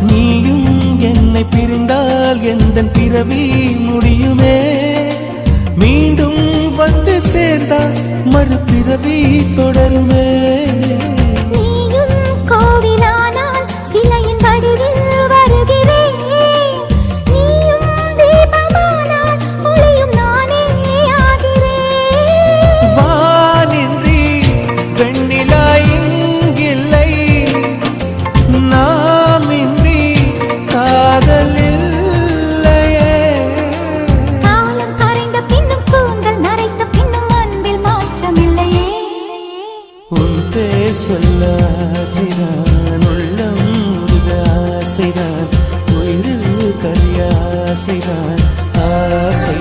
நீயும் என்னை பிரிந்தால் எந்தன் பிறவி முடியுமே. மீண்டும் வந்து சேர்ந்தால் மறுபிறவி தொடருமே. நீயும் கோவிலானால் சிலையின் வடிவில் வருகிறேன். நீயும் தீபமானால் ஒளியும் நானே ஆகிறேன். வானின்றி வெண்ணிலா இங்கில்லை, நாமின்றி காதல் இல்லையே. காலம் கரைந்த பின்னும் கூந்தல் நரைத்த பின்னும் அன்பில் மாற்றமில்லையே. உன் பேர் சொல்ல ஆசைதான், உள்ளம் முருக ஆசைதான், உயிரில் கரிய ஆசைதான், ஆசை